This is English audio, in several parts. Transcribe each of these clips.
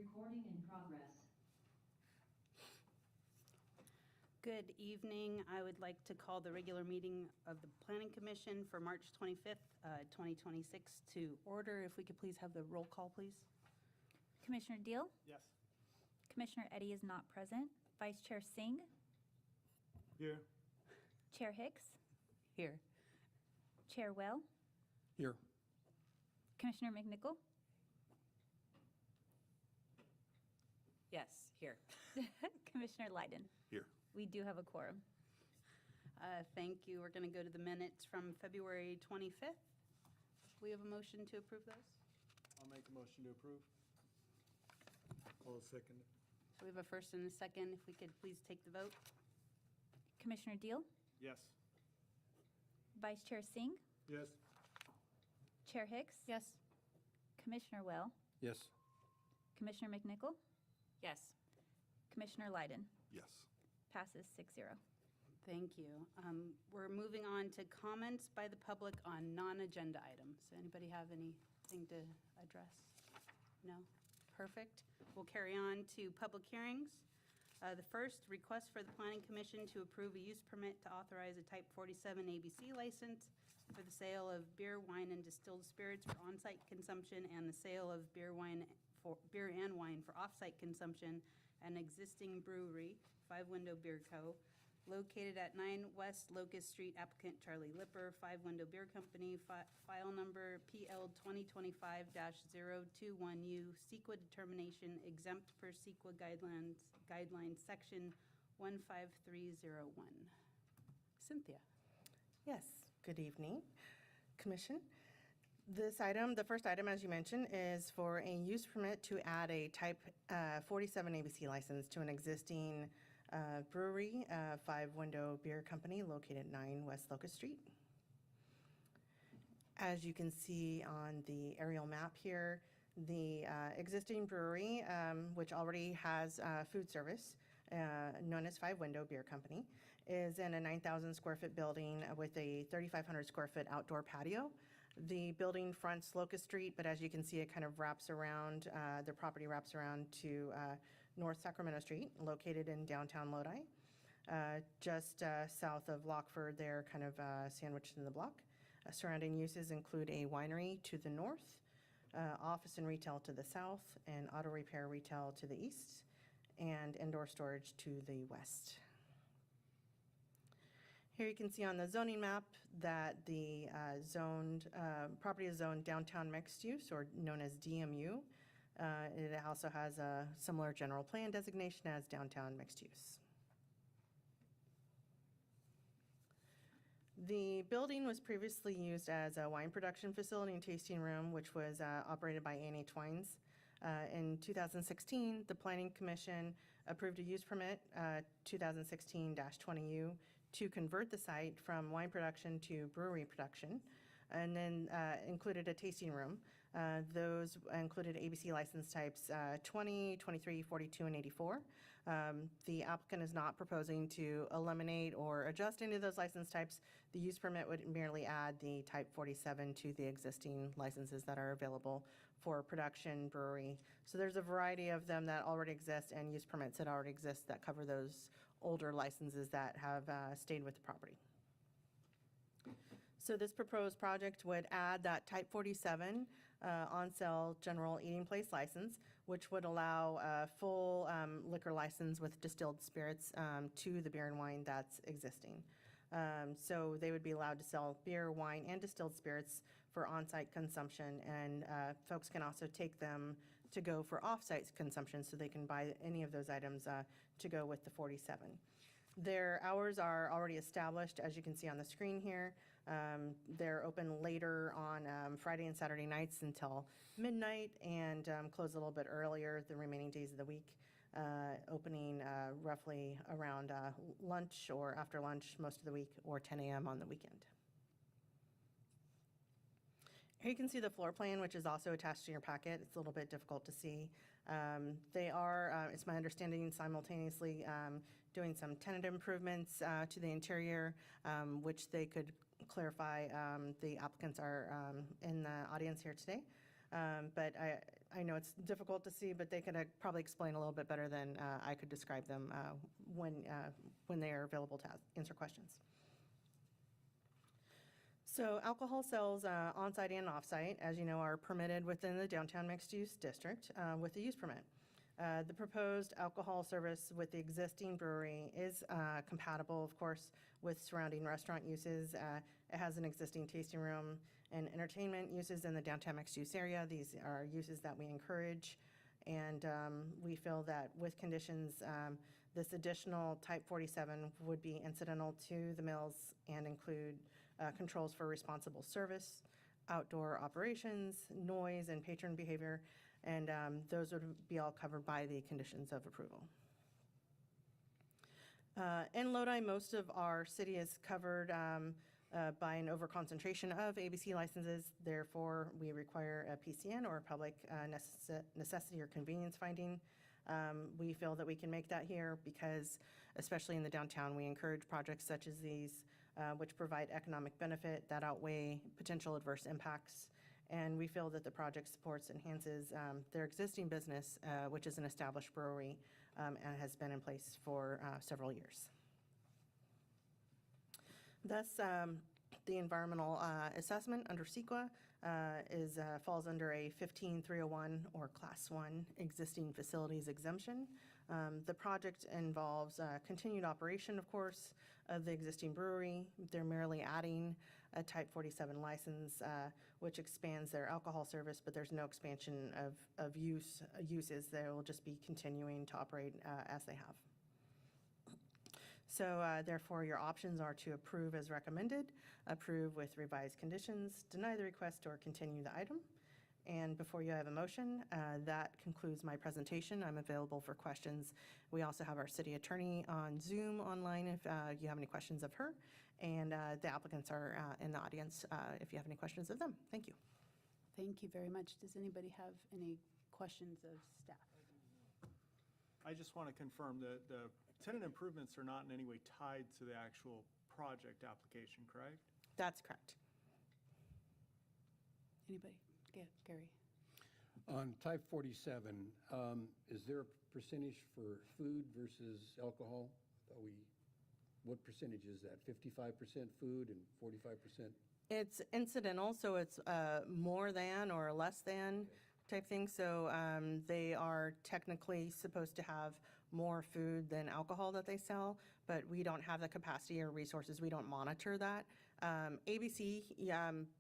Recording in progress. Good evening. I would like to call the regular meeting of the Planning Commission for March 25th, 2026 to order. If we could please have the roll call, please. Commissioner Deal? Yes. Commissioner Eddy is not present. Vice Chair Singh? Here. Chair Hicks? Here. Chair Well? Here. Commissioner McNichol? Yes, here. Commissioner Leiden? Here. We do have a quorum. Thank you. We're going to go to the minutes from February 25th. We have a motion to approve those. I'll make a motion to approve. I'll second it. So we have a first and a second. If we could please take the vote. Commissioner Deal? Yes. Vice Chair Singh? Yes. Chair Hicks? Yes. Commissioner Well? Yes. Commissioner McNichol? Yes. Commissioner Leiden? Yes. Passes 6-0. Thank you. We're moving on to comments by the public on non-agenda items. Anybody have anything to address? No? Perfect. We'll carry on to public hearings. The first, request for the Planning Commission to approve a use permit to authorize a Type 47 ABC license for the sale of beer, wine, and distilled spirits for on-site consumption and the sale of beer and wine for off-site consumption at an existing brewery, Five Window Beer Co., located at 9 West Locust Street, applicant Charlie Lipper, Five Window Beer Company, file number PL 2025-021U, CEQA determination exempt per CEQA guidelines section 15301. Cynthia. Yes, good evening, Commission. This item, the first item, as you mentioned, is for a use permit to add a Type 47 ABC license to an existing brewery, Five Window Beer Company, located at 9 West Locust Street. As you can see on the aerial map here, the existing brewery, which already has food service, known as Five Window Beer Company, is in a 9,000 square foot building with a 3,500 square foot outdoor patio. The building fronts Locust Street, but as you can see, it kind of wraps around, the property wraps around to North Sacramento Street, located in downtown Lodi, just south of Lockford there, kind of sandwiched in the block. Surrounding uses include a winery to the north, office and retail to the south, and auto repair retail to the east, and indoor storage to the west. Here you can see on the zoning map that the property is zoned downtown mixed use, or known as DMU. It also has a similar general plan designation as downtown mixed use. The building was previously used as a wine production facility and tasting room, which was operated by A&H Wines. In 2016, the Planning Commission approved a use permit, 2016-20U, to convert the site from wine production to brewery production, and then included a tasting room. Those included ABC license types 20, 23, 42, and 84. The applicant is not proposing to eliminate or adjust any of those license types. The use permit would merely add the Type 47 to the existing licenses that are available for production brewery. So there's a variety of them that already exist and use permits that already exist that cover those older licenses that have stayed with the property. So this proposed project would add that Type 47 on-sale general eating place license, which would allow a full liquor license with distilled spirits to the beer and wine that's existing. So they would be allowed to sell beer, wine, and distilled spirits for on-site consumption, and folks can also take them to go for off-site consumption, so they can buy any of those items to go with the 47. Their hours are already established, as you can see on the screen here. They're open later on Friday and Saturday nights until midnight, and close a little bit earlier the remaining days of the week, opening roughly around lunch or after lunch most of the week, or 10 a.m. on the weekend. Here you can see the floor plan, which is also attached to your packet. It's a little bit difficult to see. They are, it's my understanding, simultaneously doing some tenant improvements to the interior, which they could clarify. The applicants are in the audience here today. But I know it's difficult to see, but they could probably explain a little bit better than I could describe them when they are available to answer questions. So alcohol sales on-site and off-site, as you know, are permitted within the downtown mixed-use district with a use permit. The proposed alcohol service with the existing brewery is compatible, of course, with surrounding restaurant uses. It has an existing tasting room and entertainment uses in the downtown mixed-use area. These are uses that we encourage, and we feel that with conditions, this additional Type 47 would be incidental to the mills and include controls for responsible service, outdoor operations, noise, and patron behavior, and those would be all covered by the conditions of approval. In Lodi, most of our city is covered by an overconcentration of ABC licenses. Therefore, we require a PCN or a public necessity or convenience finding. We feel that we can make that here because, especially in the downtown, we encourage projects such as these, which provide economic benefit that outweigh potential adverse impacts. And we feel that the project supports, enhances their existing business, which is an established brewery and has been in place for several years. Thus, the environmental assessment under CEQA falls under a 15301 or Class 1 existing facilities exemption. The project involves continued operation, of course, of the existing brewery. They're merely adding a Type 47 license, which expands their alcohol service, but there's no expansion of uses. They will just be continuing to operate as they have. So therefore, your options are to approve as recommended, approve with revised conditions, deny the request, or continue the item. And before you have a motion, that concludes my presentation. I'm available for questions. We also have our city attorney on Zoom online if you have any questions of her. And the applicants are in the audience if you have any questions of them. Thank you. Thank you very much. Does anybody have any questions of staff? I just want to confirm that the tenant improvements are not in any way tied to the actual project application, correct? That's correct. Anybody? Gary? On Type 47, is there a percentage for food versus alcohol? What percentage is that? 55% food and 45%? It's incidental, so it's more than or less than type thing. So they are technically supposed to have more food than alcohol that they sell, but we don't have the capacity or resources. We don't monitor that. ABC,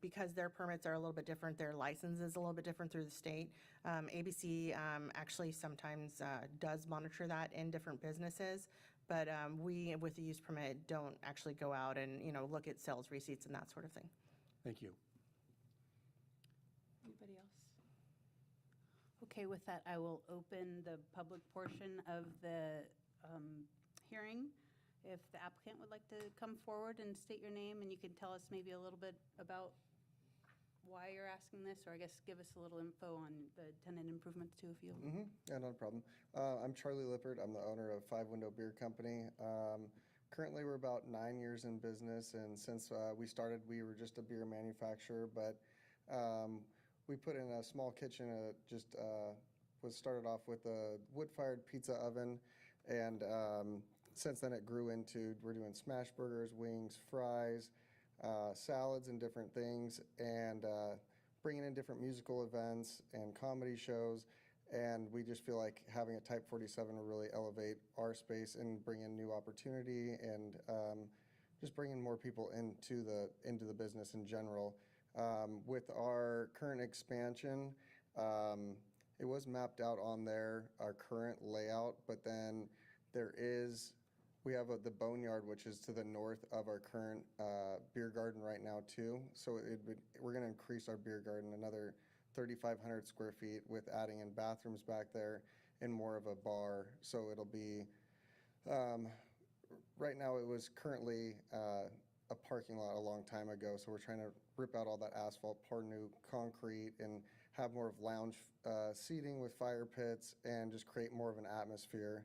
because their permits are a little bit different, their license is a little bit different through the state. ABC actually sometimes does monitor that in different businesses, but we, with the use permit, don't actually go out and look at sales receipts and that sort of thing. Thank you. Anybody else? Okay, with that, I will open the public portion of the hearing. If the applicant would like to come forward and state your name, and you can tell us maybe a little bit about why you're asking this, or I guess give us a little info on the tenant improvements too, if you. Yeah, not a problem. I'm Charlie Lippert. I'm the owner of Five Window Beer Company. Currently, we're about 9 years in business, and since we started, we were just a beer manufacturer, but we put in a small kitchen. Was started off with a wood-fired pizza oven, and since then it grew into, we're doing smash burgers, wings, fries, salads and different things, and bringing in different musical events and comedy shows. And we just feel like having a Type 47 will really elevate our space and bring in new opportunity and just bringing more people into the business in general. With our current expansion, it was mapped out on there, our current layout, but then we have the Boneyard, which is to the north of our current beer garden right now too. So we're going to increase our beer garden another 3,500 square feet with adding in bathrooms back there and more of a bar. So it'll be, right now it was currently a parking lot a long time ago. So we're trying to rip out all that asphalt, pour new concrete, and have more of lounge seating with fire pits and just create more of an atmosphere,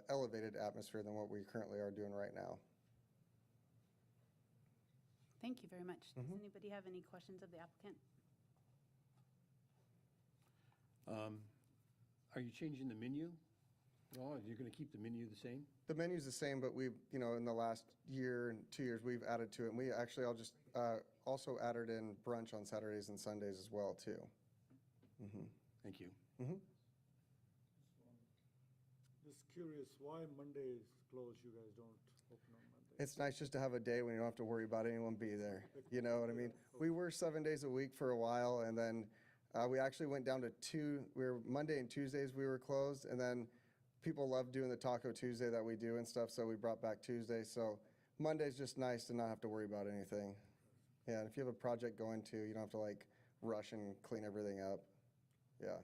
elevated atmosphere than what we currently are doing right now. Thank you very much. Does anybody have any questions of the applicant? Are you changing the menu? Oh, you're going to keep the menu the same? The menu's the same, but we've, in the last year and 2 years, we've added to it. And we actually, I'll just also added in brunch on Saturdays and Sundays as well, too. Thank you. Just curious, why Monday is closed, you guys don't open on Monday? It's nice just to have a day when you don't have to worry about anyone be there. You know what I mean? We were 7 days a week for a while, and then we actually went down to Monday and Tuesdays we were closed, and then people love doing the Taco Tuesday that we do and stuff, so we brought back Tuesday. So Monday's just nice to not have to worry about anything. Yeah, and if you have a project going to, you don't have to like rush and clean everything up. Yeah.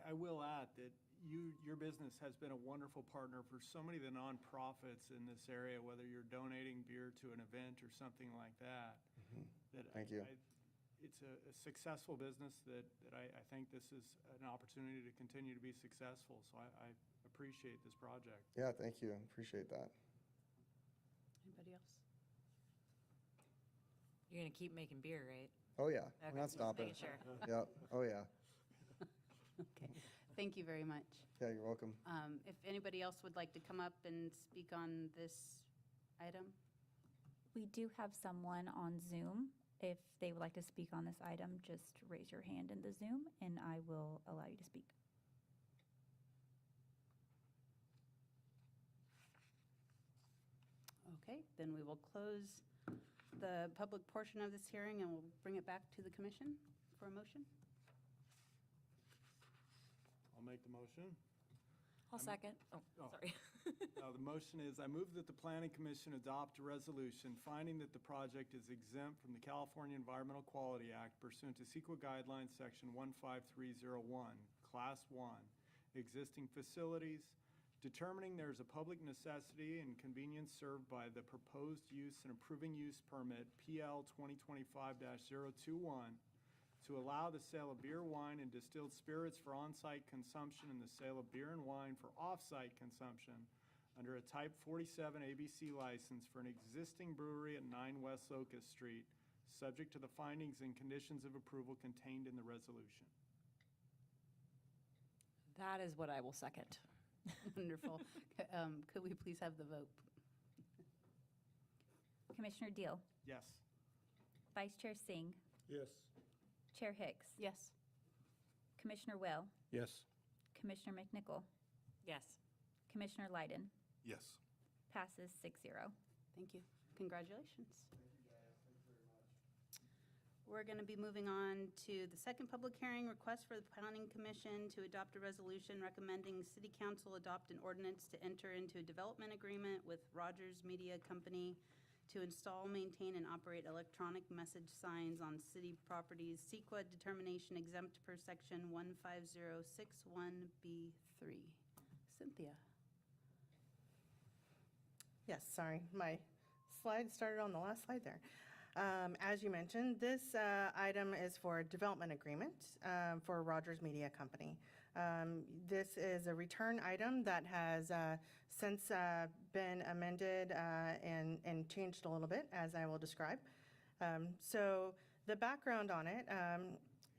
I will add that your business has been a wonderful partner for so many of the nonprofits in this area, whether you're donating beer to an event or something like that. Thank you. It's a successful business that I think this is an opportunity to continue to be successful. So I appreciate this project. Yeah, thank you. Appreciate that. Anybody else? You're gonna keep making beer, right? Oh, yeah. Okay, We're not just stopping. making sure. Yep. Oh, yeah. Okay, thank you very much. Yeah, you're welcome. If anybody else would like to come up and speak on this item? We do have someone on Zoom. If they would like to speak on this item, just raise your hand in the Zoom, and I will allow you to speak. Okay, then we will close the public portion of this hearing, and we'll bring it back to the commission for a motion. I'll make the motion. I'll second. Oh, sorry. The motion is, I move that the Planning Commission adopt a resolution finding that the project is exempt from the California Environmental Quality Act pursuant to CEQA Guidelines, Section 15301, Class 1, existing facilities, determining there is a public necessity and convenience served by the proposed use and approving use permit, PL 2025-021, to allow the sale of beer, wine, and distilled spirits for on-site consumption and the sale of beer and wine for off-site consumption under a Type 47 ABC license for an existing brewery at 9 West Locust Street, subject to the findings and conditions of approval contained in the resolution. That is what I will second. Wonderful. Could we please have the vote? Commissioner Deal, Yes. Vice Chair Singh, Yes. Chair Hicks, Yes. Commissioner Will, Yes. Commissioner McNichol, Yes. Commissioner Lyden. Yes. Passes 6-0. Thank you. Congratulations. We're going to be moving on to the second public hearing, request for the Planning Commission to adopt a resolution recommending City Council adopt an ordinance to enter into a development agreement with Rogers Media Company to install, maintain, and operate electronic message signs on city properties, CEQA determination exempt per section 15061B3. Cynthia. Yes, sorry, my slide started on the last slide there. As you mentioned, this item is for a development agreement for Rogers Media Company. This is a return item that has since been amended and changed a little bit, as I will describe. So the background on it,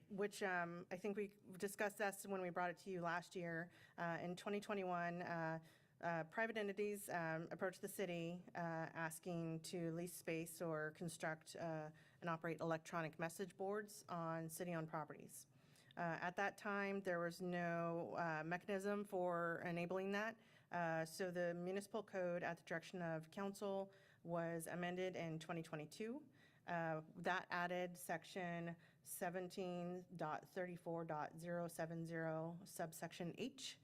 which I think we discussed this when we brought it to you last year, in 2021, private entities approached the city asking to lease space or construct and operate electronic message boards on city-owned properties. At that time, there was no mechanism for enabling that, so the municipal code at the direction of council was amended in 2022. That added section 17.34.070 subsection H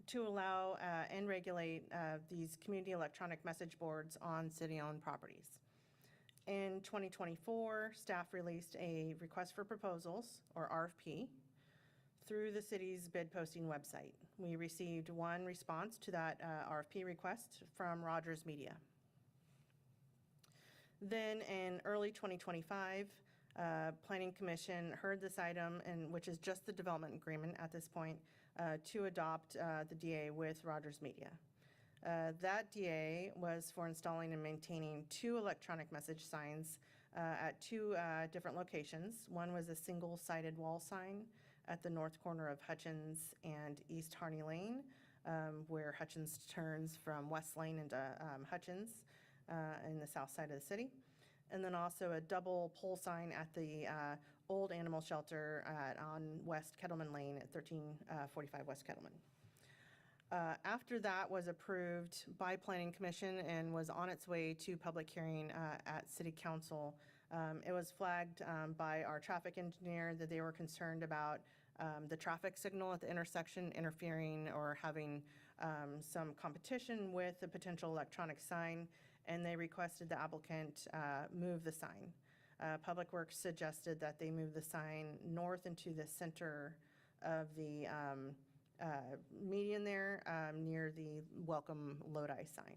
to allow and regulate these community electronic message boards on city-owned properties. In 2024, staff released a request for proposals, or RFP, through the city's bid posting website. We received one response to that RFP request from Rogers Media. Then in early 2025, Planning Commission heard this item, and which is just the development agreement at this point, to adopt the DA with Rogers Media. That DA was for installing and maintaining 2 electronic message signs at two different locations. One was a single-sided wall sign at the north corner of Hutchins and East Harney Lane, where Hutchins turns from West Lane into Hutchins in the south side of the city. And then also a double pole sign at the old animal shelter on West Kettleman Lane at 1345 West Kettleman. After that was approved by Planning Commission and was on its way to public hearing at City Council, it was flagged by our traffic engineer that they were concerned about the traffic signal at the intersection interfering or having some competition with the potential electronic sign, and they requested the applicant move the sign. Public Works suggested that they move the sign north into the center of the median there, near the Welcome Lodi sign.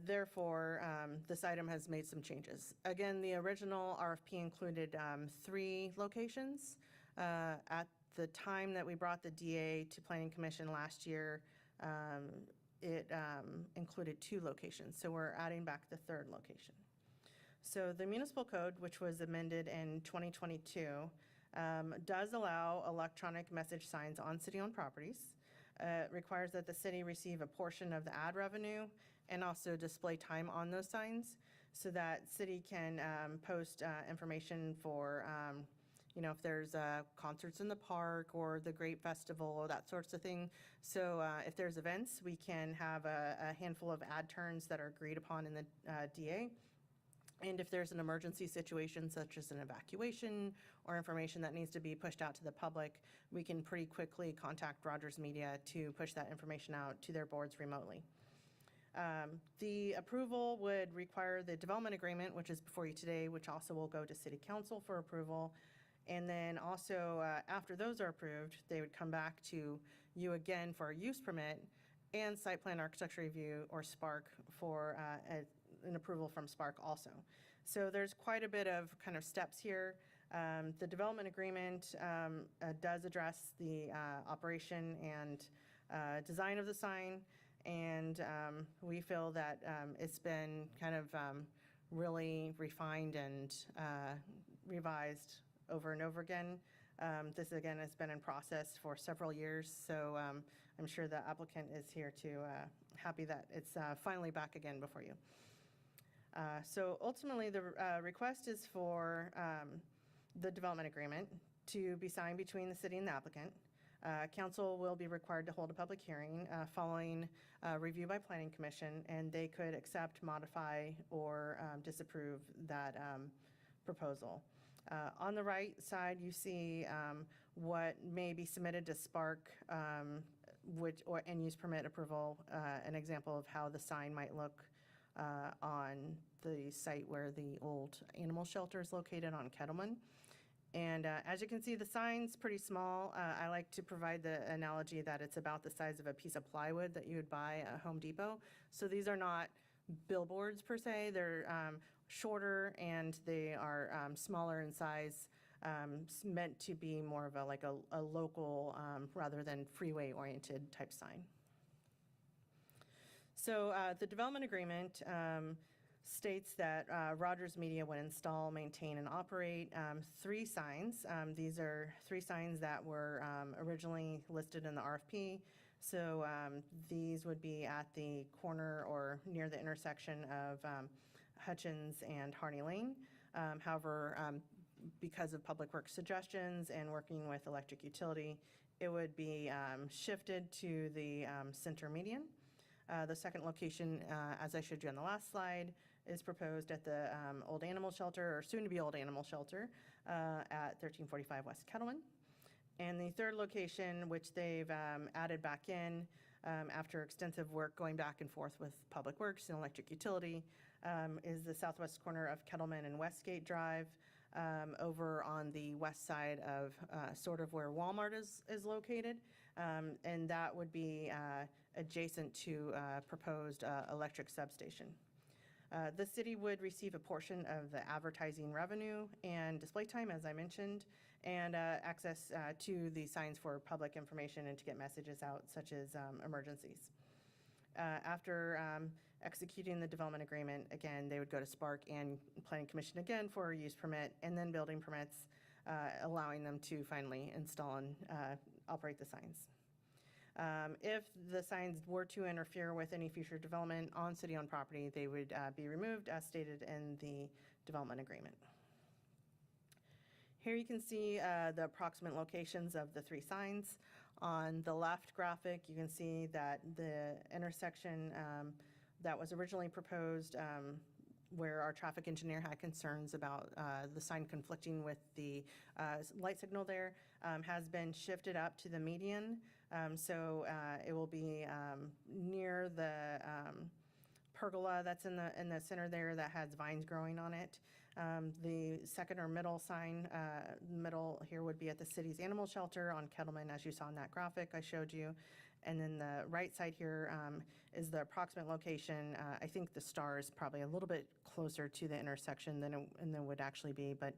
Therefore, this item has made some changes. Again, the original RFP included 3 locations. At the time that we brought the DA to Planning Commission last year, it included 2 locations, so we're adding back the 3rd location. So the municipal code, which was amended in 2022, does allow electronic message signs on city-owned properties. It requires that the city receive a portion of the ad revenue and also display time on those signs so that city can post information for, if there's concerts in the park or the Grape Festival or that sorts of thing. So if there's events, we can have a handful of ad turns that are agreed upon in the DA. And if there's an emergency situation such as an evacuation or information that needs to be pushed out to the public, we can pretty quickly contact Rogers Media to push that information out to their boards remotely. The approval would require the development agreement, which is before you today, which also will go to City Council for approval. And then also, after those are approved, they would come back to you again for a use permit and site plan architecture review, or SPARC, for an approval from SPARC also. So there's quite a bit of kind of steps here. The development agreement does address the operation and design of the sign, and we feel that it's been kind of really refined and revised over and over again. This, again, has been in process for several years, so I'm sure the applicant is here to happy that it's finally back again before you. So ultimately, the request is for the development agreement to be signed between the city and the applicant. Council will be required to hold a public hearing following review by Planning Commission, and they could accept, modify, or disapprove that proposal. On the right side, you see what may be submitted to SPARC, and use permit approval, an example of how the sign might look on the site where the old animal shelter is located on Kettleman. And as you can see, the sign's pretty small. I like to provide the analogy that it's about the size of a piece of plywood that you would buy at Home Depot. So these are not billboards per se. They're shorter, and they are smaller in size, meant to be more of a local rather than freeway-oriented type sign. So the development agreement states that Rogers Media would install, maintain, and operate 3 signs. These are 3 signs that were originally listed in the RFP. So these would be at the corner or near the intersection of Hutchins and Harney Lane. However, because of Public Works suggestions and working with electric utility, it would be shifted to the center median. The second location, as I showed you on the last slide, is proposed at the old animal shelter, or soon-to-be old animal shelter, at 1345 West Kettleman. And the third location, which they've added back in after extensive work going back and forth with Public Works and electric utility, is the southwest corner of Kettleman and Westgate Drive, over on the west side of sort of where Walmart is located. And that would be adjacent to proposed electric substation. The city would receive a portion of the advertising revenue and display time, as I mentioned, and access to the signs for public information and to get messages out, such as emergencies. After Executing the development agreement, again, they would go to Spark and Planning Commission again for a use permit, and then building permits, allowing them to finally install and operate the signs. If the signs were to interfere with any future development on city-owned property, they would be removed as stated in the development agreement. Here you can see the approximate locations of the 3 signs. On the left graphic, you can see that the intersection that was originally proposed, where our traffic engineer had concerns about the sign conflicting with the light signal there, has been shifted up to the median. So it will be near the pergola that's in the center there that has vines growing on it. The second or middle sign, middle here would be at the city's animal shelter on Kettleman, as you saw in that graphic I showed you. And then the right side here is the approximate location. I think the star is probably a little bit closer to the intersection than it would actually be. But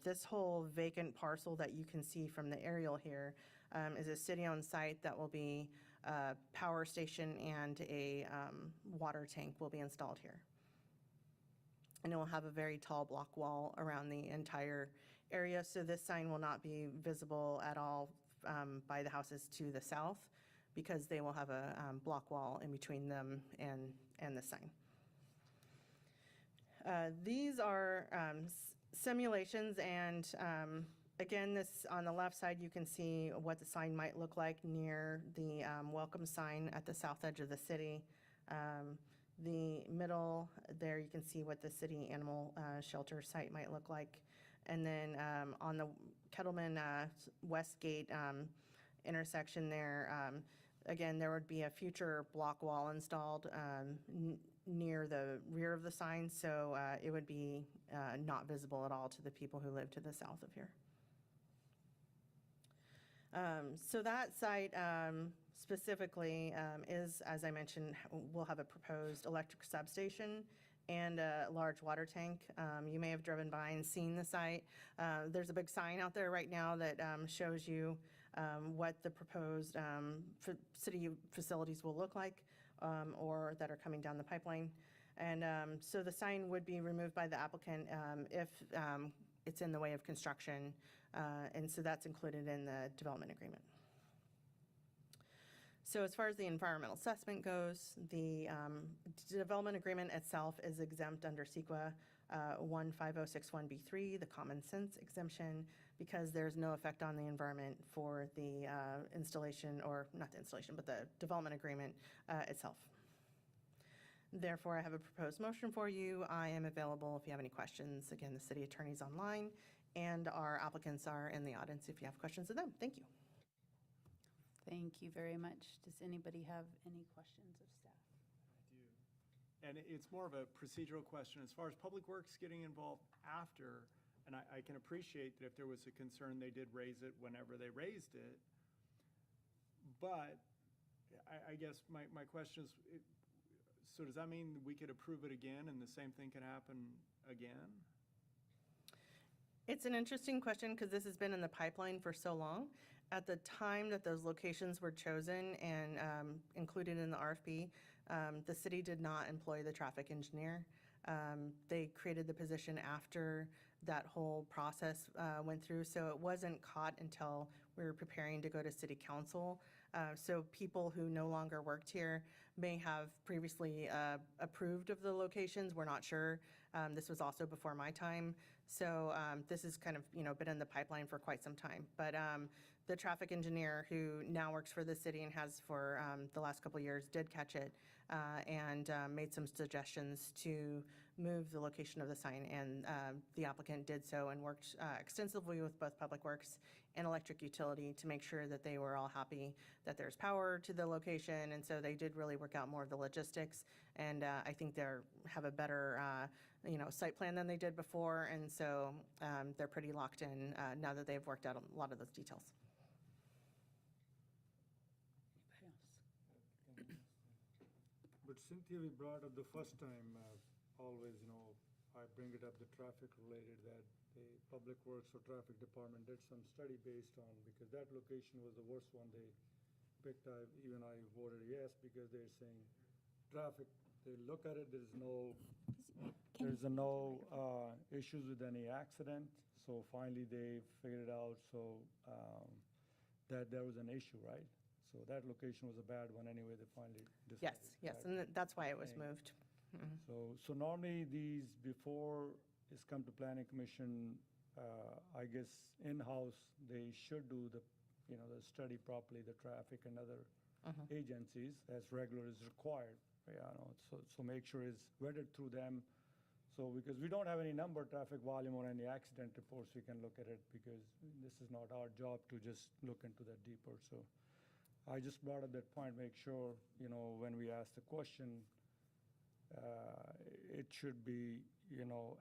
this whole vacant parcel that you can see from the aerial here is a city-owned site that will be a power station and a water tank will be installed here. And it will have a very tall block wall around the entire area, so this sign will not be visible at all by the houses to the south, because they will have a block wall in between them and the sign. These are simulations, and again, this on the left side, you can see what the sign might look like near the welcome sign at the south edge of the city. The middle there, you can see what the city animal shelter site might look like. And then on the Kettleman Westgate intersection there, again, there would be a future block wall installed near the rear of the sign, so it would be not visible at all to the people who live to the south of here. So that site specifically is, as I mentioned, will have a proposed electric substation and a large water tank. You may have driven by and seen the site. There's a big sign out there right now that shows you what the proposed city facilities will look like, or that are coming down the pipeline. And so the sign would be removed by the applicant if it's in the way of construction, and so that's included in the development agreement. So as far as the environmental assessment goes, the development agreement itself is exempt under CEQA 15061B3, the common sense exemption, because there's no effect on the environment for the installation, or not the installation, but the development agreement itself. Therefore, I have a proposed motion for you. I am available if you have any questions. Again, the city attorney's online, and our applicants are in the audience if you have questions of them. Thank you. Thank you very much. Does anybody have any questions of staff? I do. And it's more of a procedural question. As far as Public Works getting involved after, and I can appreciate that if there was a concern, they did raise it whenever they raised it. But I guess my question is, so does that mean we could approve it again and the same thing can happen again? It's an interesting question because this has been in the pipeline for so long. At the time that those locations were chosen and included in the RFP, the city did not employ the traffic engineer. They created the position after that whole process went through, so it wasn't caught until we were preparing to go to city council. So people who no longer worked here may have previously approved of the locations. We're not sure. This was also before my time. So this has kind of, been in the pipeline for quite some time. But the traffic engineer who now works for the city and has for the last couple of years did catch it and made some suggestions to move the location of the sign. And the applicant did so and worked extensively with both Public Works and Electric Utility to make sure that they were all happy that there's power to the location. And so they did really work out more of the logistics. And I think they have a better site plan than they did before. And so they're pretty locked in now that they've worked out a lot of those details. Anybody else? But Cynthia, we brought up the first time, always, I bring it up, the traffic related, that the Public Works or Traffic Department did some study based on, because that location was the worst one they picked. Even I voted yes, because they're saying traffic they look at it, there's no, Can- there's no issues with any accident. So finally, they figured it out, so that there was an issue, right? So that location was a bad one anyway, they finally decided. Yes, that- and that's why it was thing. moved. Mhm. So normally these, before it's come to planning commission, I guess in-house, they should do the, the study properly, the traffic and other agencies as regular is required. So make sure it's vetted through them. So because we don't have any number traffic volume or any accident reports, we can look at it because this is not our job to just look into that deeper. So I just brought up that point, make sure, when we ask the question, it should be,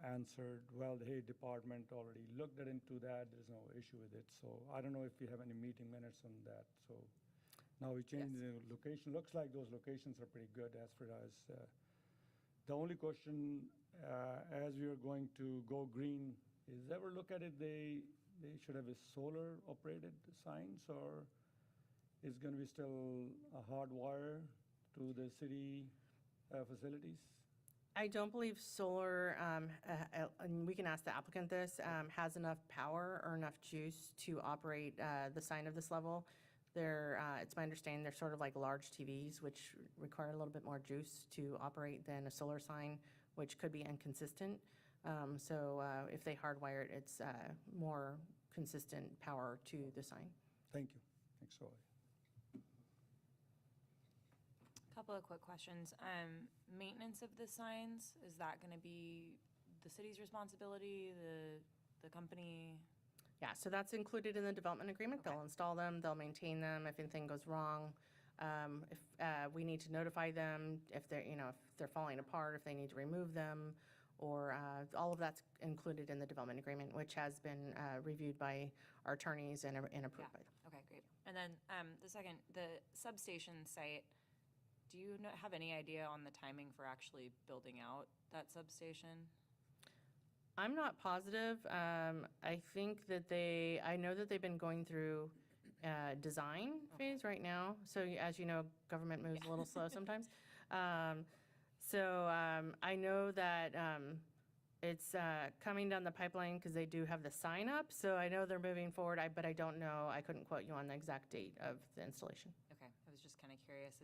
answered, well, hey, department already looked into that, there's no issue with it. So I don't know if we have any meeting minutes on that. So now we changed the location. Looks like those locations are pretty good as far as, the only question, as we are going to go green, is ever look at it, they should have a solar operated signs, or is going to be still a hard wire to the city facilities? I don't believe solar, and we can ask the applicant this, has enough power or enough juice to operate the sign of this level. It's my understanding, they're sort of like large TVs, which require a little bit more juice to operate than a solar sign, which could be inconsistent. So if they hardwire it, it's more consistent power to the sign. Thank you. Thanks, Roy. Couple of quick questions. Maintenance of the signs, is that going to be the city's responsibility, the company? Yeah, so that's included in the development agreement. Okay. They'll install them, they'll maintain them if anything goes wrong. If we need to notify them, if they're falling apart, if they need to remove them, or all of that's included in the development agreement, which has been reviewed by our attorneys and approved by them. Okay, great. And then the second, the substation site, do you have any idea on the timing for actually building out that substation? I'm not positive. I think that I know that they've been going through design phase right now. So as you know, government moves a little slow sometimes. So I know that it's coming down the pipeline because they do have the sign up. So I know they're moving forward, but I don't know. I couldn't quote you on the exact date of the installation. Okay, I was just kind of curious.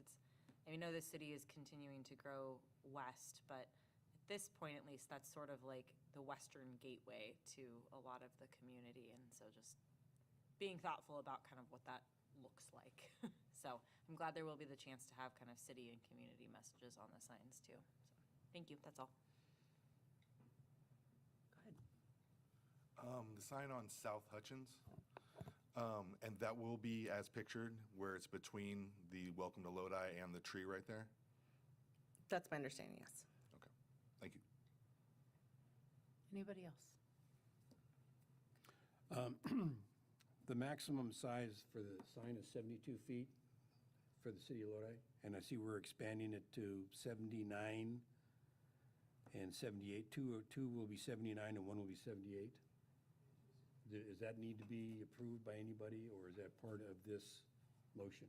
I know the city is continuing to grow west, but at this point, at least, that's sort of like the western gateway to a lot of the community. And so just being thoughtful about kind of what that looks like. So I'm glad there will be the chance to have kind of city and community messages on the signs too. So thank you, that's all. The sign on South Hutchins, and that will be as pictured, where it's between the Welcome to Lodi and the tree right there? That's my understanding, yes. Okay, thank you. Anybody else? The maximum size for the sign is 72 feet for the city of Lodi, and I see we're expanding it to 79 and 78. Two will be 79 and one will be 78. Does that need to be approved by anybody, or is that part of this motion?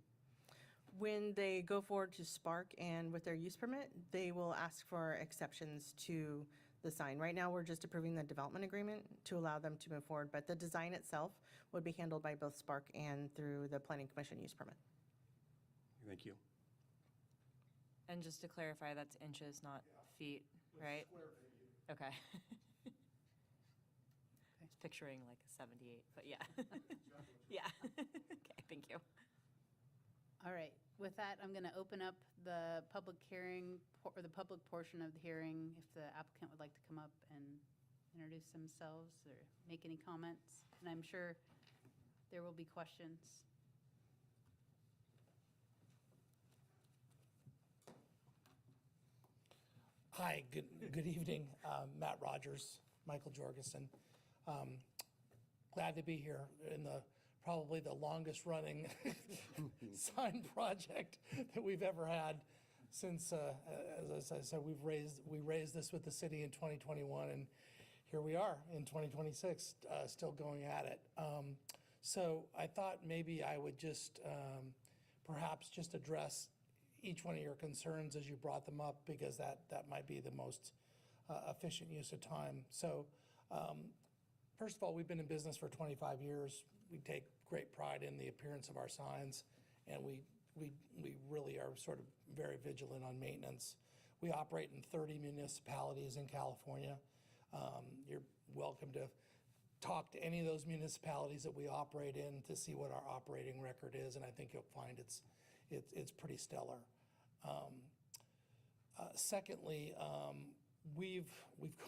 When they go forward to Spark and with their use permit, they will ask for exceptions to the sign. Right now, we're just approving the development agreement to allow them to move forward, but the design itself would be handled by both Spark and through the Planning Commission use permit. Thank you. And just to clarify, that's inches, not feet, right? Okay. Picturing like a 78, but yeah. Yeah. Okay, thank you. All right, with that, I'm going to open up the public hearing, or the public portion of the hearing, if the applicant would like to come up and introduce themselves or make any comments. And I'm sure there will be questions. Hi, good evening. Matt Rogers, Michael Jorgensen. Glad to be here in probably the longest running sign project that we've ever had since, as I said, we raised this with the city in 2021, and here we are in 2026, still going at it. So I thought maybe I would just perhaps just address, each one of your concerns as you brought them up, because that might be the most efficient use of time. So, first of all, we've been in business for 25 years. We take great pride in the appearance of our signs, and we really are sort of very vigilant on maintenance. We operate in 30 municipalities in California. You're welcome to talk to any of those municipalities that we operate in to see what our operating record is, and I think you'll find it's pretty stellar. Secondly, we've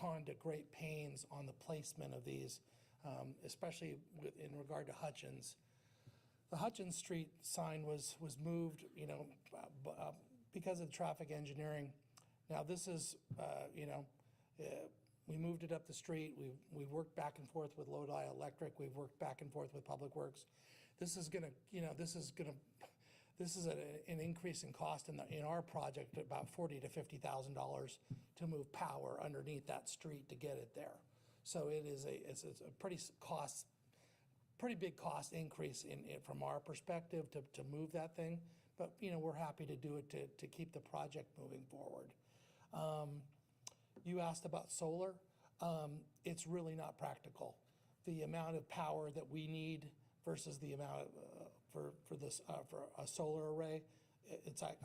gone to great pains on the placement of these, especially in regard to Hutchins. The Hutchins Street sign was moved, because of traffic engineering. Now, this is, we moved it up the street. We've worked back and forth with Lodi Electric. We've worked back and forth with Public Works. This is an increase in cost in our project, about $40,000 to $50,000 to move power underneath that street to get it there. So it's a pretty big cost increase from our perspective to move that thing. But, we're happy to do it to keep the project moving forward. You asked about solar. It's really not practical. The amount of power that we need versus the amount for a solar array,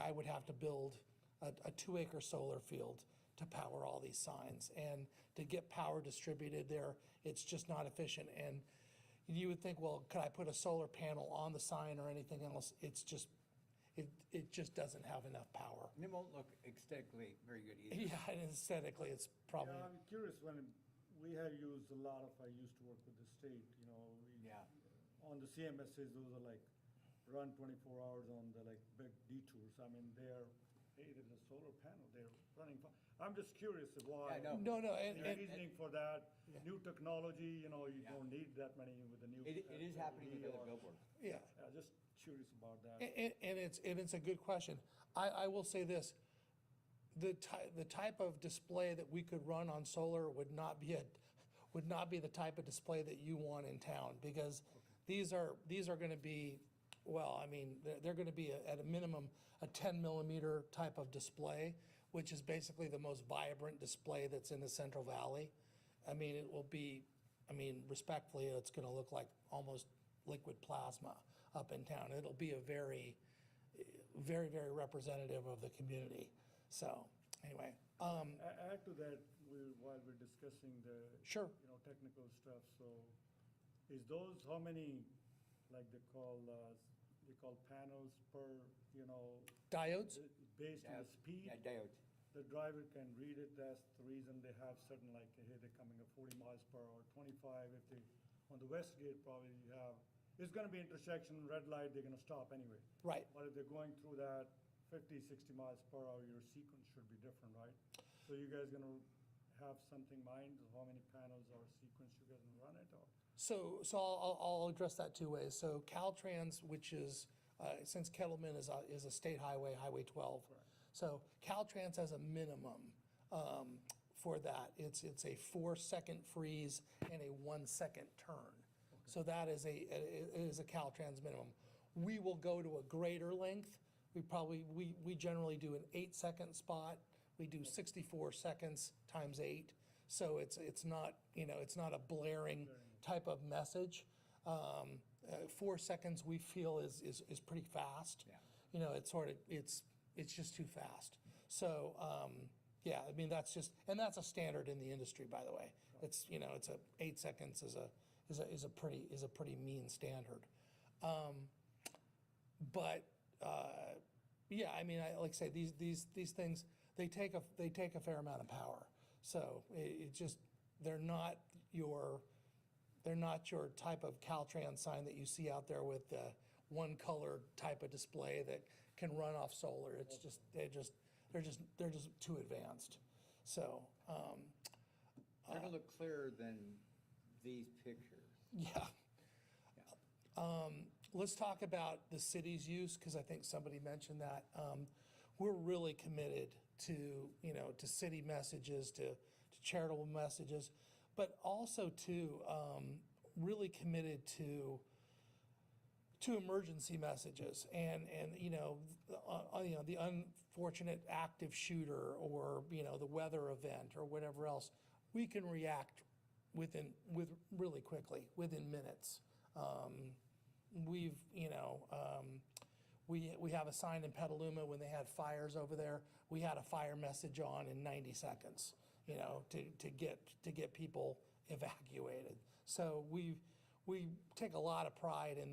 I would have to build a 2-acre solar field to power all these signs. And to get power distributed there, it's just not efficient. And you would think, well, could I put a solar panel on the sign or anything else? It just doesn't have enough power. And it won't look aesthetically very good either. Yeah, and aesthetically, it's probably. Yeah, I'm curious, when we have used a lot of, I used to work with the state, Yeah. on the CMSs, those are like run 24 hours on the like big detours. I mean, they're, hey, there's a solar panel, they're running. I'm just curious why. Yeah, I know. No, The reasoning for that, new technology, you don't need that many with the new. It is happening with other billboards. Yeah. Yeah, just curious about that. And it's a good question. I will say this, the type of display that we could run on solar would not be the type of display that you want in town, because these are gonna be, well, I mean, they're gonna be at a minimum a 10 millimeter type of display, which is basically the most vibrant display that's in the Central Valley. I mean, it will be, respectfully, it's gonna look like almost liquid plasma up in town. It'll be a very, very, very representative of the community. So, anyway, Add to that, while we're discussing the. Sure. Technical stuff, so is those, how many, like they call panels per, diodes? based on the speed? Yeah, diodes. The driver can read it, that's the reason they have certain, like, hey, they're coming at 40 miles per hour, 25, if they, on the west gate probably you have, it's gonna be intersection, red light, they're gonna stop anyway. Right. But if they're going through that 50, 60 miles per hour, your sequence should be different, right? So you guys gonna have something in mind, how many panels or sequence you guys gonna run it, or? So I'll address that two ways. So Caltrans, which is, since Kettleman is a state highway, Highway 12. Correct. So Caltrans has a minimum for that. It's a 4-second freeze and a 1-second turn. So that is it is a Caltrans minimum. We will go to a greater length. We generally do an 8-second spot. We do 64 seconds times 8. So it's not, it's not a blaring type of message. 4 seconds we feel is pretty fast. Yeah. It's just too fast. So, yeah, that's a standard in the industry, by the way. It's 8 seconds is a pretty mean standard. But yeah, like I say, these things, they take a fair amount of power. So they're not your type of Caltrans sign that you see out there with the one color type of display that can run off solar. It's just they're just too advanced. So They're gonna look clearer than these pictures. yeah. Let's talk about the city's use, because I think somebody mentioned that. We're really committed to city messages, to charitable messages, but also to really committed to emergency messages and the unfortunate active shooter or, the weather event or whatever else, we can react really quickly, within minutes. We have a sign in Petaluma when they had fires over there. We had a fire message on in 90 seconds, to get people evacuated. So we take a lot of pride in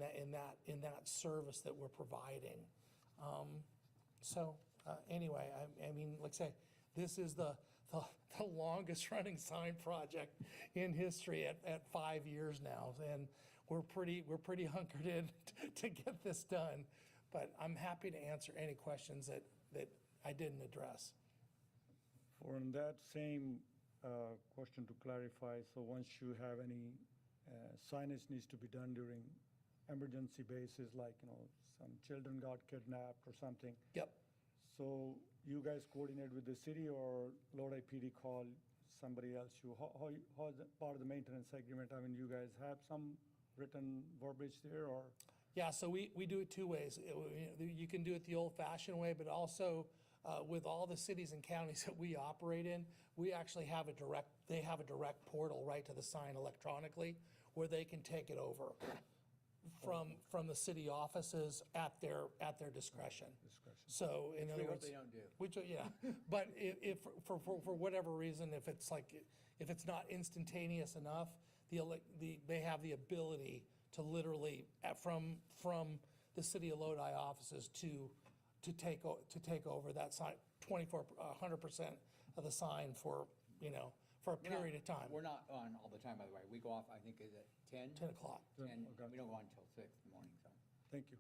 that service that we're providing. Anyway, I mean, like I say, this is the longest running sign project in history at 5 years now, and we're pretty hunkered in to get this done. But I'm happy to answer any questions that I didn't address. For that same question to clarify, so once you have any signage needs to be done during emergency basis, like, some children got kidnapped or something. Yep. So you guys coordinate with the city or Lodi PD call somebody else? How is that part of the maintenance agreement? I mean, you guys have some written verbiage there or? Yeah, so we do it two ways. You can do it the old-fashioned way, but also with all the cities and counties that we operate in, we actually have they have a direct portal right to the sign electronically where they can take it over from the city offices at their discretion. So in other words, they don't do. which, yeah, but if for whatever reason, if it's not instantaneous enough, they have the ability to literally from the city of Lodi offices to take over that sign, 100% of the sign for a period of time. We're not on all the time, by the way. We go off, I think, is it 10? 10 o'clock. And Okay. we don't go on until 6 in the morning, so. Thank you.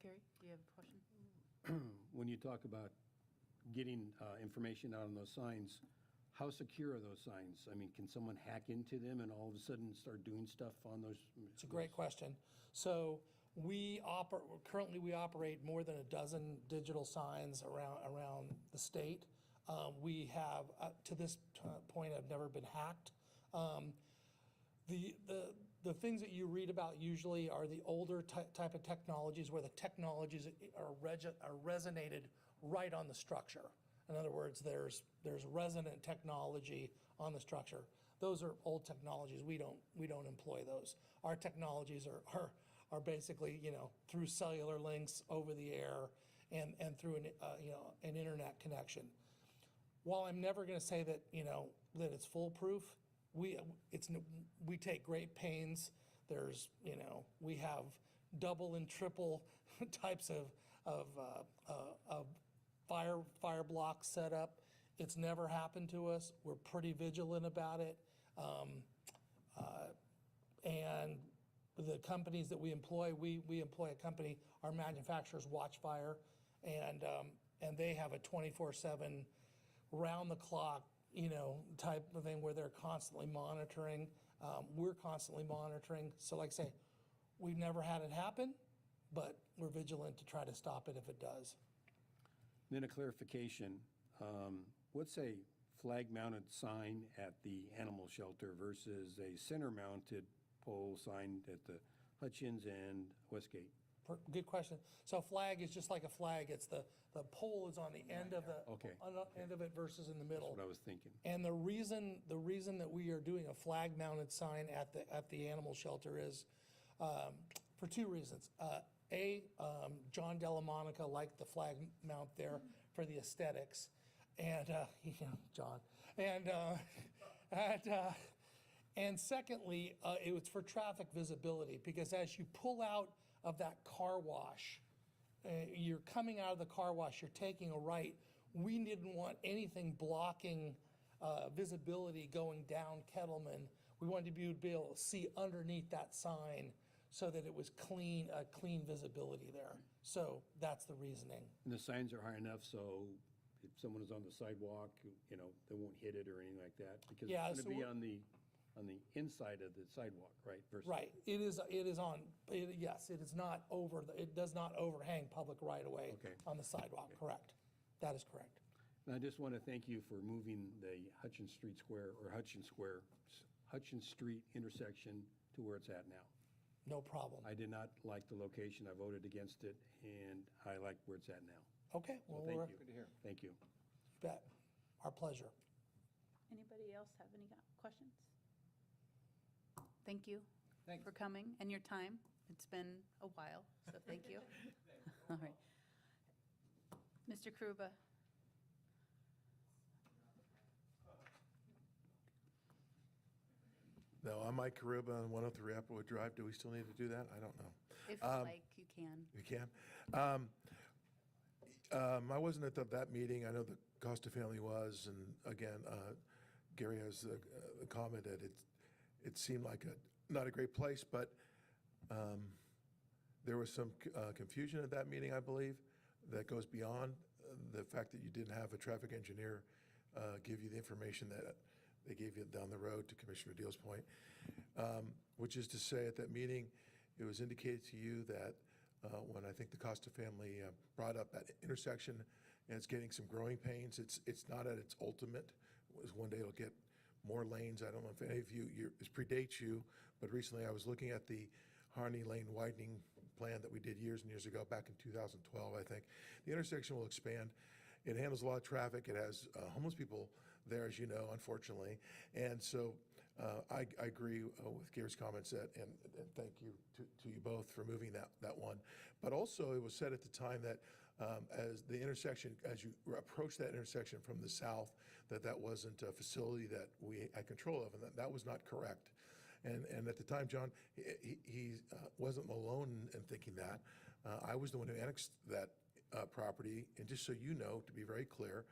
Gary, do you have a question? When you talk about getting information out on those signs, how secure are those signs? I mean, can someone hack into them and all of a sudden start doing stuff on those? It's a great question. So currently we operate more than a dozen digital signs around the state. We have, to this point, have never been hacked. The things that you read about usually are the older type of technologies where the technologies are resonated right on the structure. In other words, there's resonant technology on the structure. Those are old technologies. We don't employ those. Our technologies are basically, through cellular links over the air and through an internet connection. While I'm never going to say that, that it's foolproof, we take great pains. We have double and triple types of fire blocks set up. It's never happened to us. We're pretty vigilant about it. And the companies that we employ, we employ a company, our manufacturers Watchfire, and they have a 24/7 round the clock, type of thing where they're constantly monitoring. We're constantly monitoring. So like I say, we've never had it happen, but we're vigilant to try to stop it if it does. Then a clarification, what's a flag-mounted sign at the animal shelter versus a center-mounted pole sign at the Hutchins and Westgate? Good question. So flag is just like a flag. It's the pole is on the end of Okay. on the end of it versus in the middle. That's what I was thinking. And the reason that we are doing a flag-mounted sign at the animal shelter is for two reasons. John Delamonica liked the flag mount there for the aesthetics, and John, and secondly, it was for traffic visibility because as you pull out of that car wash, you're coming out of the car wash, you're taking a right. We didn't want anything blocking visibility going down Kettleman. We wanted to be able to see underneath that sign so that it was clean visibility there. So that's the reasoning. And the signs are high enough so if someone is on the sidewalk, they won't hit it or anything like that? Because Yeah, it's so going to be on the inside of the sidewalk, right? Versus- Right. It is on. Yes, it is not over. It does not overhang public right of way Okay. on the sidewalk. Correct. That is correct. And I just want to thank you for moving the Hutchins Street Square or Hutchins Street intersection to where it's at now. No problem. I did not like the location. I voted against it, and I like where it's at now. Okay, So well, thank we're, you. Good to hear. Thank you. bet. Our pleasure. Anybody else have any questions? Thank you Thanks. for coming and your time. It's been a while, so thank you. All right. Mr. Kruba? No, I'm Mike Karuba on 103 Applewood Drive. Do we still need to do that? I don't know. If you like, you can. You can? I wasn't at that meeting. I know the Costa family was, and again, Gary has commented, it seemed like not a great place, but there was some confusion at that meeting, I believe, that goes beyond the fact that you didn't have a traffic engineer give you the information that they gave you down the road, to Commissioner Deal's point, which is to say, at that meeting, it was indicated to you that when I think the Costa family brought up that intersection, and it's getting some growing pains, it's not at its ultimate. One day it'll get more lanes. I don't know if any of you, this predates you, but recently I was looking at the Harney Lane widening plan that we did years and years ago, back in 2012, I think. The intersection will expand. It handles a lot of traffic. It has homeless people there, as you know, unfortunately. And so I agree with Gary's comments and thank you to you both for moving that one. But also, it was said at the time that as the intersection, as you approach that intersection from the south, that wasn't a facility that we had control of, and that was not correct. And at the time, John, he wasn't alone in thinking that. I was the one who annexed that property, and just so you know, to be very clear,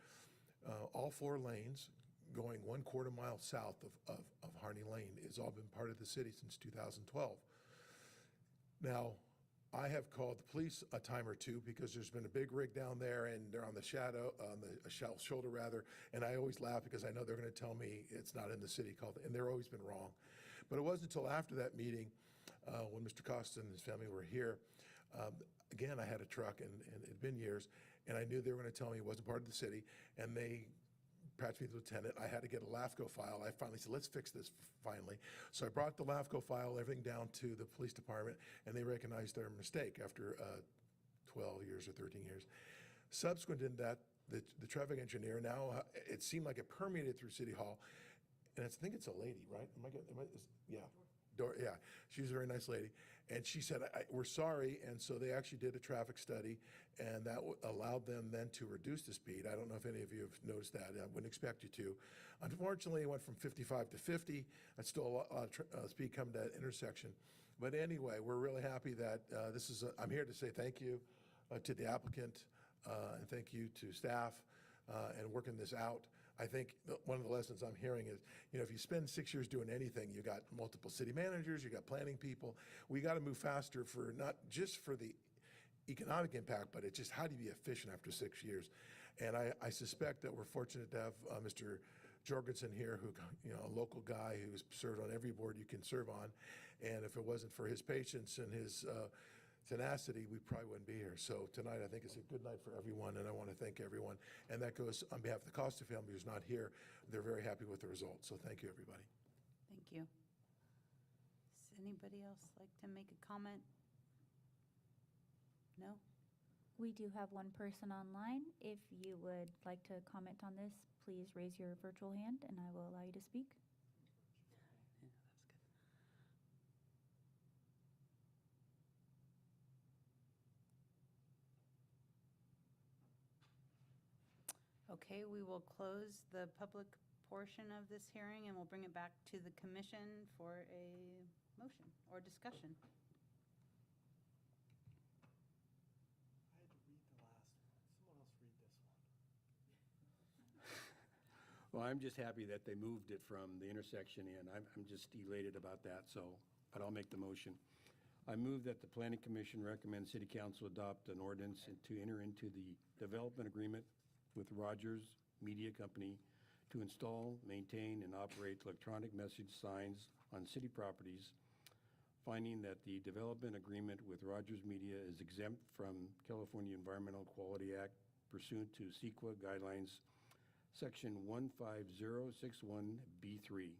all 4 lanes going 1/4 mile south of Harney Lane has all been part of the city since 2012. Now, I have called the police a time or two because there's been a big rig down there and they're on the shoulder rather, and I always laugh because I know they're going to tell me it's not in the city and they're always been wrong. But it wasn't until after that meeting, when Mr. Costa and his family were here, again, I had a truck and it had been years, and I knew they were going to tell me it wasn't part of the city, and they patched me to the lieutenant. I had to get a LAFCO file. I finally said, let's fix this finally. So I brought the LAFCO file, everything down to the police department, and they recognized their mistake after 12 years or 13 years. Subsequent to that, the traffic engineer, now it seemed like it permeated through City Hall, and I think it's a lady, right? Yeah. Yeah, she's a very nice lady. And she said, we're sorry, and so they actually did a traffic study, and that allowed them then to reduce the speed. I don't know if any of you have noticed that. I wouldn't expect you to. Unfortunately, it went from 55 to 50. That's still a lot of speed coming to that intersection. But anyway, we're really happy that I'm here to say thank you to the applicant, and thank you to staff and working this out. I think one of the lessons I'm hearing is, if you spend 6 years doing anything, you got multiple city managers, you got planning people. We got to move faster for not just for the economic impact, but it's just how do you be efficient after 6 years? And I suspect that we're fortunate to have Mr. Jorgensen here, who, a local guy who's served on every board you can serve on. And if it wasn't for his patience and his tenacity, we probably wouldn't be here. So tonight, I think it's a good night for everyone, and I want to thank everyone. And that goes on behalf of the Costa family, who's not here. They're very happy with the results. So thank you, everybody. Thank you. Does anybody else like to make a comment? No? We do have one person online. If you would like to comment on this, please raise your virtual hand and I will allow you to speak. Yeah, that's good. Okay, we will close the public portion of this hearing and we'll bring it back to the commission for a motion or discussion. I had to read the last one. Someone else read this one. Well, I'm just happy that they moved it from the intersection in. I'm just elated about that, but I'll make the motion. I move that the Planning Commission recommend City Council adopt an ordinance to enter into the development agreement with Rogers Media Company to install, maintain, and operate electronic message signs on city properties, finding that the development agreement with Rogers Media is exempt from California Environmental Quality Act pursuant to CEQA guidelines, Section 15061B3.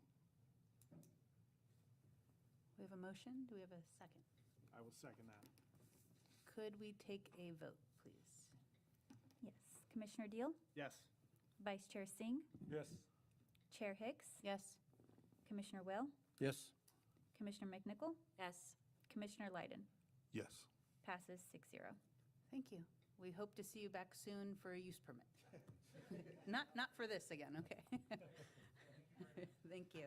We have a motion. Do we have a second? I will second that. Could we take a vote, please? Yes. Commissioner Deal, Yes. Vice Chair Singh, Yes. Chair Hicks, Yes. Commissioner Will, Yes? Commissioner McNichol, Yes. Commissioner Lyden. Yes. Passes 6-0. Thank you. We hope to see you back soon for a use permit. Not for this again, okay? Thank you.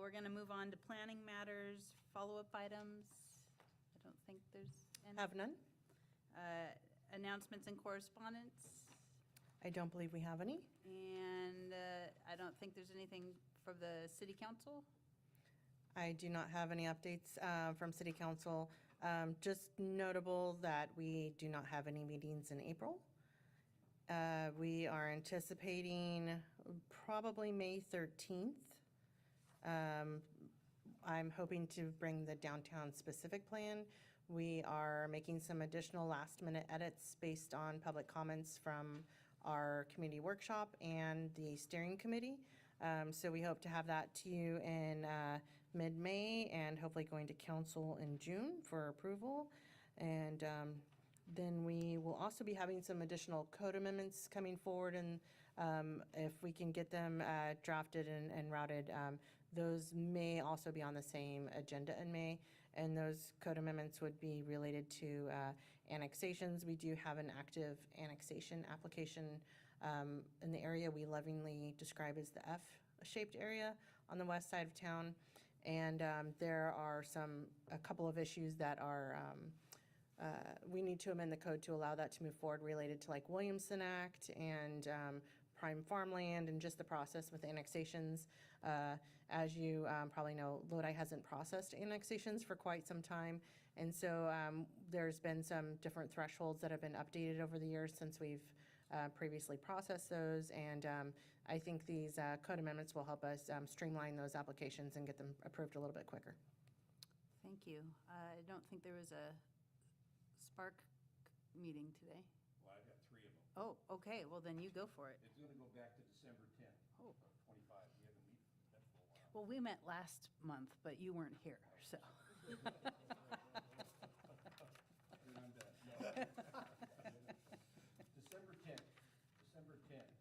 We're going to move on to planning matters, follow-up items. I don't think there's any. Have none? Announcements and correspondence, I don't believe we have any. and I don't think there's anything from the city council. I do not have any updates from City Council. Just notable that we do not have any meetings in April. We are anticipating probably May 13th. I'm hoping to bring the downtown specific plan. We are making some additional last-minute edits based on public comments from our community workshop and the steering committee. So we hope to have that to you in mid-May and hopefully going to council in June for approval. And then we will also be having some additional code amendments coming forward, and if we can get them drafted and routed, those may also be on the same agenda in May. And those code amendments would be related to annexations. We do have an active annexation application in the area we lovingly describe as the F-shaped area on the west side of town. And there are a couple of issues that are, we need to amend the code to allow that to move forward related to like Williamson Act and prime farmland and just the process with annexations. As you probably know, Lodi hasn't processed annexations for quite some time. And so there's been some different thresholds that have been updated over the years since we've previously processed those. And I think these code amendments will help us streamline those applications and get them approved a little bit quicker. Thank you. I don't think there was a Spark meeting today. Well, I've got 3 of them. Oh, okay, well then you go for it. It's going to go back to December 10th. Oh. of 25. We haven't met for a while. Well, we met last month, but you weren't here, so. December 10th. December 10th.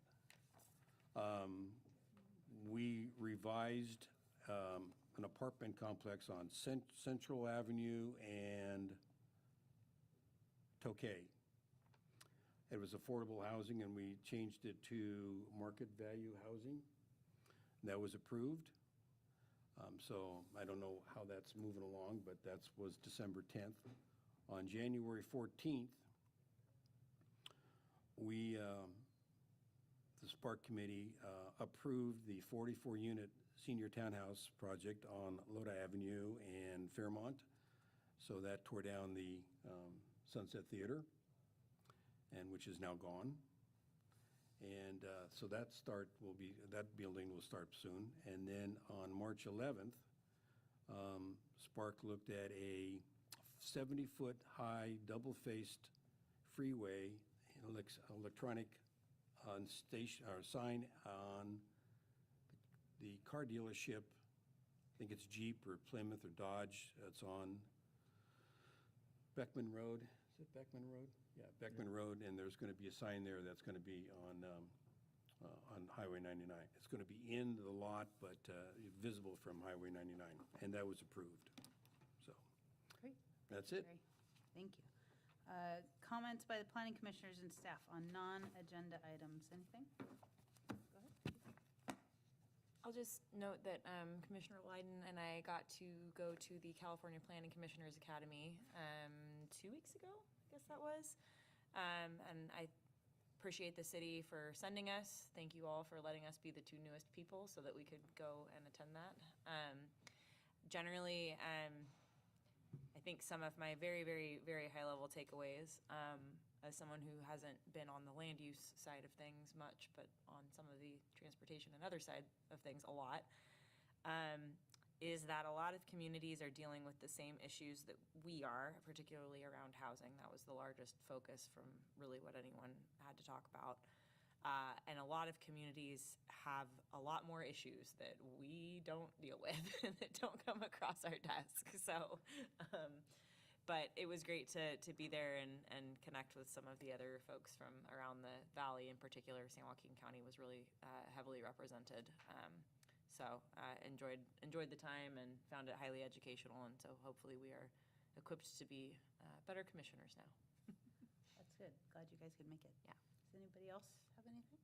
We revised an apartment complex on Central Avenue and Tokay. It was affordable housing, and we changed it to market value housing. That was approved. So I don't know how that's moving along, but that was December 10th. On January 14th, we, the Spark Committee, approved the 44-unit senior townhouse project on Lodi Avenue and Fairmont. So that tore down the Sunset Theater, and which is now gone. And so that building will start soon. And then on March 11th, Spark looked at a 70-foot high, double-faced freeway, electronic sign on the car dealership. I think it's Jeep or Plymouth or Dodge. It's on Beckman Road. Is it Beckman Road? Yeah, Beckman Road, and there's going to be a sign there that's going to be on Highway 99. It's going to be in the lot, but visible from Highway 99, and that was approved. So Great. that's it. Great. Thank you. Comments by the planning commissioners and staff on non-agenda items. Anything? Go ahead. I'll just note that Commissioner Lyden and I got to go to the California Planning Commissioners Academy 2 weeks ago, I guess that was. And I appreciate the city for sending us. Thank you all for letting us be the 2 newest people so that we could go and attend that. Generally, I think some of my very, very, very high-level takeaways, as someone who hasn't been on the land use side of things much, but on some of the transportation and other side of things a lot, is that a lot of communities are dealing with the same issues that we are, particularly around housing. That was the largest focus from really what anyone had to talk about. And a lot of communities have a lot more issues that we don't deal with and that don't come across our desk. So, but it was great to be there and connect with some of the other folks from around the valley. In particular, San Joaquin County was really heavily represented. So enjoyed the time and found it highly educational. And so hopefully we are equipped to be better commissioners now. That's good. Glad you guys could make it. Yeah. Does anybody else have anything?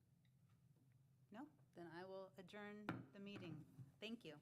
No? Then I will adjourn the meeting. Thank you.